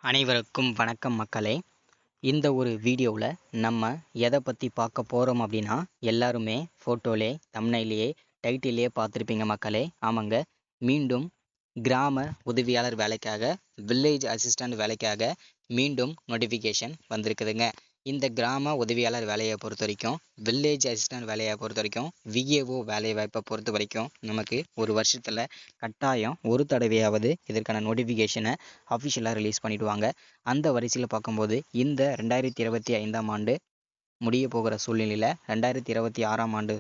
அனைவருக்கும் வணக்கம் மக்களே. இந்த ஒரு வீடியோவில் நம்ம எதை பற்றி பார்க்க போகிறோம் அப்படின்னா, எல்லாருமே ஃபோட்டோலே தம்ப்நெயிலே டைட்டிலே பார்த்துருப்பீங்க மக்களே. ஆமாங்க, மீண்டும் கிராம உதவியாளர் வேலைக்காக, வில்லேஜ் அசிஸ்டண்ட் வேலைக்காக மீண்டும் நோட்டிஃபிகேஷன் வந்திருக்குதுங்க. இந்த கிராம உதவியாளர் வேலையை பொறுத்த வரைக்கும், வில்லேஜ் அசிஸ்டண்ட் வேலையை பொறுத்த வரைக்கும், விஏஓ வேலை வாய்ப்பை பொறுத்த வரைக்கும் நமக்கு ஒரு வருஷத்தில் கட்டாயம் ஒரு தடவையாவது இதற்கான நோட்டிஃபிகேஷனை அஃபிஷியலாக ரிலீஸ் பண்ணிவிடுவாங்க. அந்த வரிசையில் பார்க்கும்போது இந்த 2025ஆம் ஆண்டு முடிய போகிற சூழ்நிலையில் 2026ஆம் ஆண்டு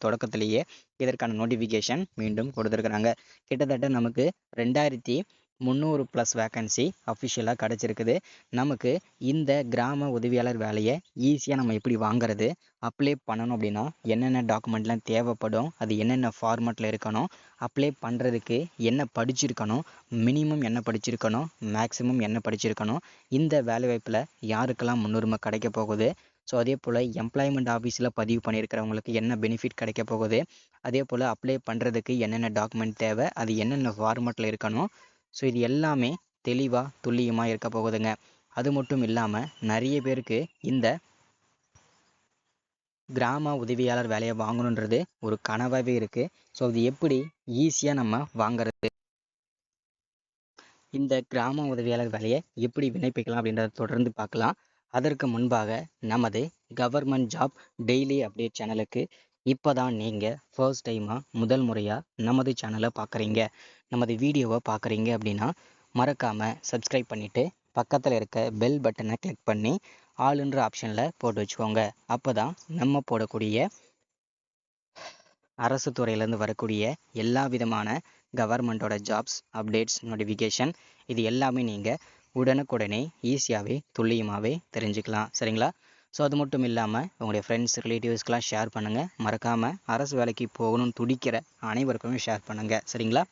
தொடக்கத்திலேயே இதற்கான நோட்டிஃபிகேஷன் மீண்டும் கொடுத்துருக்குறாங்க. கிட்டத்தட்ட நமக்கு 2300+ வேக்கன்சி அஃபிஷியலாக கிடச்சிருக்குது. நமக்கு இந்த கிராம உதவியாளர் வேலையை ஈஸியாக நம்ம எப்படி வாங்குறது, அப்ளை பண்ணணும் அப்படின்னா என்னென்ன டாக்குமெண்ட்லாம் தேவைப்படும், அது என்னென்ன ஃபார்மேட்டில் இருக்கணும், அப்ளை பண்ணுறதுக்கு என்ன படிச்சிருக்கணும், மினிமம் என்ன படிச்சிருக்கணும், மேக்ஸிமம் என்ன படிச்சிருக்கணும், இந்த வேலைவாய்ப்பில் யாருக்கெல்லாம் முன்னுரிமை கிடைக்க போகுது, ஸோ அதே போல் எம்ப்ளாய்மெண்ட் ஆஃபீஸில் பதிவு பண்ணியிருக்கிறவங்களுக்கு என்ன பெனிஃபிட் கிடைக்க போகுது, அதே போல் அப்ளை பண்ணுறதுக்கு என்னென்ன டாக்குமெண்ட் தேவை, அது என்னென்ன ஃபார்மேட்டில் இருக்கணும், ஸோ இது எல்லாமே தெளிவாக துல்லியமாக இருக்க போகுதுங்க. அது மட்டும் இல்லாமல் நிறைய பேருக்கு இந்த கிராம உதவியாளர் வேலையை வாங்கணுன்றது ஒரு கனவாகவே இருக்குது. ஸோ அது எப்படி ஈஸியாக நம்ம வாங்குறது, இந்த கிராம உதவியாளர் வேலையை எப்படி விண்ணப்பிக்கலாம் அப்படின்றத தொடர்ந்து பார்க்கலாம். அதற்கு முன்பாக நமது கவர்மெண்ட் ஜாப் டெய்லி அப்டேட் சேனலுக்கு இப்போ தான் நீங்கள் ஃபர்ஸ்ட் டைமாக முதல் முறையாக நமது சேனலை பார்க்குறீங்க, நமது வீடியோவை பார்க்குறீங்க அப்படின்னா மறக்காமல் சப்ஸ்கிரைப் பண்ணிவிட்டு பக்கத்தில் இருக்க பெல் பட்டனை கிளிக் பண்ணி ஆளுன்ற ஆப்ஷனில் போட்டு வச்சுக்கோங்க. அப்போ தான் நம்ம போடக்கூடிய அரசு துறையிலேருந்து வரக்கூடிய எல்லா விதமான கவர்மெண்ட்டோட ஜாப்ஸ் அப்டேட்ஸ் நோட்டிஃபிகேஷன் இது எல்லாமே நீங்கள் உடனுக்குடனே ஈஸியாகவே துல்லியமாகவே தெரிஞ்சுக்கலாம். சரிங்களா? ஸோ அது மட்டும் இல்லாமல் உங்களுடைய ஃப்ரெண்ட்ஸ் ரிலேட்டிவ்ஸ்க்கெலாம் ஷேர் பண்ணுங்கள். மறக்காமல் அரசு வேலைக்கு போகணும்னு துடிக்கிற அனைவருக்குமே ஷேர் பண்ணுங்கள். சரிங்களா?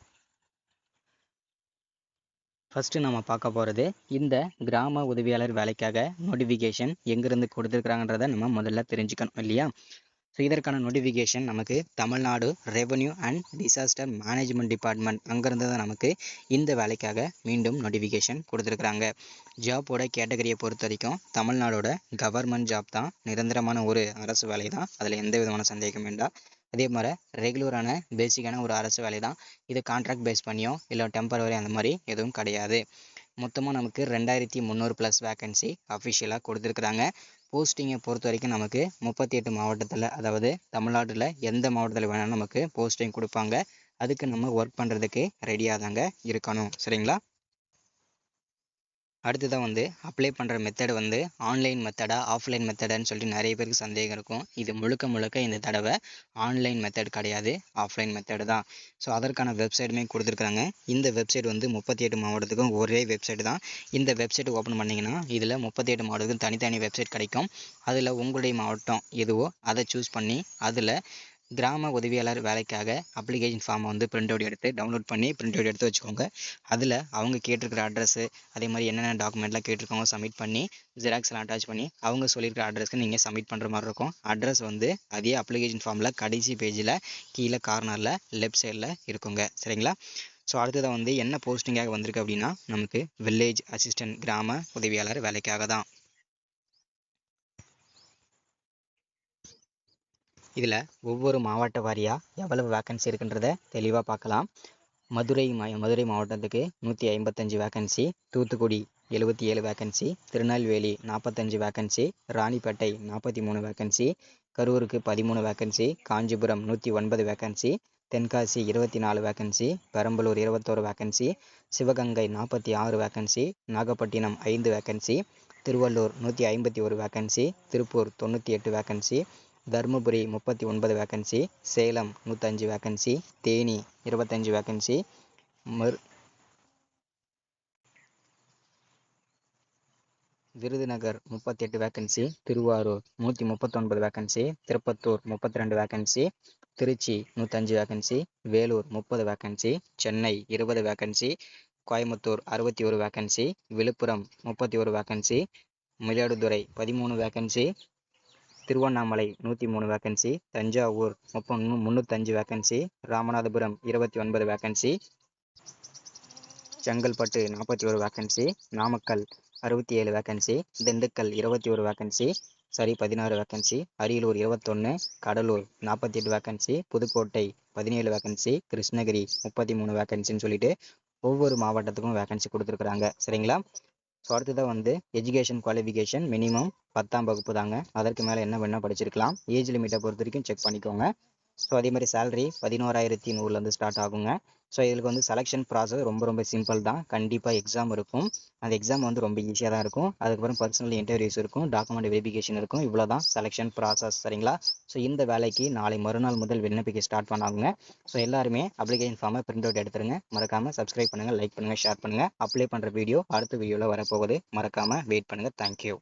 ஃபஸ்ட்டு நம்ம பார்க்க போகிறது இந்த கிராம உதவியாளர் வேலைக்காக நோட்டிஃபிகேஷன் எங்கேருந்து கொடுத்துருக்குறாங்கன்றதை நம்ம முதல்ல தெரிஞ்சுக்கணும் இல்லையா? ஸோ இதற்கான நோட்டிஃபிகேஷன் நமக்கு Tamil Nadu revenue and disaster management department அங்கேருந்து தான் நமக்கு இந்த வேலைக்காக மீண்டும் நோட்டிஃபிகேஷன் கொடுத்துருக்குறாங்க. ஜாப்போட கேட்டகரியை பொறுத்த வரைக்கும் தமிழ்நாடோட கவர்மெண்ட் ஜாப் தான், நிரந்தரமான ஒரு அரசு வேலை தான், அதில் எந்த விதமான சந்தேகம் வேண்டாம். அதே மாதிரி ரெகுலரான பேசிக்கான ஒரு அரசு வேலை தான். இது கான்ட்ராக்ட் பேஸ் பண்ணியோ இல்லை டெம்பரவரி அந்த மாதிரி எதுவும் கிடையாது. மொத்தமாக நமக்கு 2300+ வேக்கன்சி அஃபிஷியலாக கொடுத்துருக்குறாங்க. போஸ்டிங்கை பொறுத்த வரைக்கும் நமக்கு 38 மாவட்டத்தில், அதாவது தமிழ்நாட்டில் எந்த மாவட்டத்தில் வேணாலும் நமக்கு போஸ்டிங் கொடுப்பாங்க. அதுக்கு நம்ம ஒர்க் பண்ணுறதுக்கு ரெடியாக தாங்க இருக்கணும். சரிங்களா? அடுத்ததான் அப்ளை பண்ணுற மெத்தட் ஆன்லைன் மெத்தடா ஆஃப்லைன் மெத்தடான்னு சொல்லிட்டு நிறைய பேருக்கு சந்தேகம் இருக்கும். இது முழுக்க இந்த தடவை ஆன்லைன் மெத்தட் கிடையாது, ஆஃப்லைன் மெத்தடு தான். ஸோ அதற்கான வெப்சைட்டுமே கொடுத்துருக்குறாங்க. இந்த வெப்சைட் 38 மாவட்டத்துக்கும் ஒரே வெப்சைட் தான். இந்த வெப்சைட் ஓப்பன் பண்ணிங்கன்னா இதில் 38 மாவட்டத்துக்கும் தனித்தனி வெப்சைட் கிடைக்கும். அதில் உங்களுடைய மாவட்டம் எதுவோ அதை சூஸ் பண்ணி அதில் கிராம உதவியாளர் வேலைக்காக அப்ளிகேஷன் ஃபார்மை பிரிண்ட் அவுட் எடுத்து டவுன்லோட் பண்ணி பிரிண்ட் அவுட் எடுத்து வச்சுக்கோங்க. அதில் அவங்க கேட்டிருக்கிற அட்ரஸ்ஸு, அதே மாதிரி என்னென்ன டாக்குமெண்ட்லாம் கேட்டிருக்காங்க சப்மிட் பண்ணி ஜெராக்ஸ்லாம் அட்டாச் பண்ணி அவங்க சொல்லியிருக்கிற அட்ரஸ்க்கு நீங்கள் சப்மிட் பண்ணுற மாதிரி இருக்கும். அட்ரஸ் அதே அப்ளிகேஷன் ஃபார்மில் கடைசி பேஜில் கீழே கார்னரில் லெஃப்ட் சைடில் இருக்குங்க. சரிங்களா? ஸோ அடுத்ததாக என்ன போஸ்டிங்காக வந்திருக்கு அப்படின்னா நமக்கு வில்லேஜ் அசிஸ்டன்ட் கிராம உதவியாளர் வேலைக்காக தான். இதில் ஒவ்வொரு மாவட்ட வாரியாக எவ்வளவு வேக்கன்சி இருக்குன்றதை தெளிவாக பார்க்கலாம். மதுரை மாவட்டத்துக்கு 155 vacancy, Thoothukudi 77 vacancy, Tirunelveli 45 vacancy, Ranipet 43 vacancy, கரூருக்கு 13 vacancy, Kanchipuram 109 vacancy, Tenkasi 24 vacancy, Perambalur 21 vacancy, Sivaganga 46 vacancy, Nagapattinam 5 vacancy, Tiruvallur 151 vacancy, Tiruppur 98 vacancy, Dharmapuri 39 vacancy, Salem 105 vacancy, Theni 25 vacancy, Virudhunagar 38 vacancy, Thiruvarur 139 vacancy, Tirupattur 32 vacancy, Trichy 105 vacancy, Vellore 30 vacancy, Chennai 20 vacancy, Coimbatore 61 vacancy, Viluppuram 31 vacancy, Mayiladuthurai 13 vacancy, Tiruvannamalai 103 vacancy, Thanjavur 305 vacancy, Ramanathapuram 29 vacancy, Chengalpattu 41 vacancy, Namakkal 67 vacancy, Dindigul 21 vacancy, 16 vacancy, Ariyalur 21, Cuddalore 48 vacancy, Pudukkottai 17 vacancy, Krishnagiri 33 வேக்கன்சின்னு சொல்லிட்டு ஒவ்வொரு மாவட்டத்துக்கும் vacancy கொடுத்துருக்குறாங்க. சரிங்களா? So அடுத்ததாக வந்து education qualification minimum 10ஆம் வகுப்பு தாங்க. அதற்கு மேலே என்ன வேணால் படிச்சிருக்கலாம். ஏஜ் லிமிட்டை பொறுத்த வரைக்கும் செக் பண்ணிக்கோங்க. ஸோ அதே மாதிரி சேலரி 11,100 ஸ்டார்ட் ஆகுங்க. ஸோ இதுக்கு வந்து செலெக்ஷன் ப்ராசஸ் ரொம்ப சிம்பிள் தான். கண்டிப்பாக எக்ஸாம் இருக்கும். அந்த எக்ஸாம் வந்து ரொம்ப ஈஸியாக தான் இருக்கும். அதுக்கப்புறம் பர்சனல் இன்டர்வியூஸ் இருக்கும், டாக்குமெண்ட் வெரிஃபிகேஷன் இருக்கும். இவ்வளோ தான் செலெக்ஷன் ப்ராசஸ். சரிங்களா? ஸோ இந்த வேலைக்கு நாளை மறுநாள் முதல் விண்ணப்பிக்க ஸ்டார்ட் பண்ணாங்க. ஸோ எல்லாருமே அப்ளிகேஷன் ஃபார்மை பிரிண்ட் அவுட் எடுத்துருங்க. மறக்காமல் சப்ஸ்கிரைப் பண்ணுங்கள், லைக் பண்ணுங்கள், ஷேர் பண்ணுங்கள். அப்ளை பண்ணுற வீடியோ அடுத்த வீடியோவில் வரப்போகுது. மறக்காமல் வெயிட் பண்ணுங்கள். தேங்க்யூ.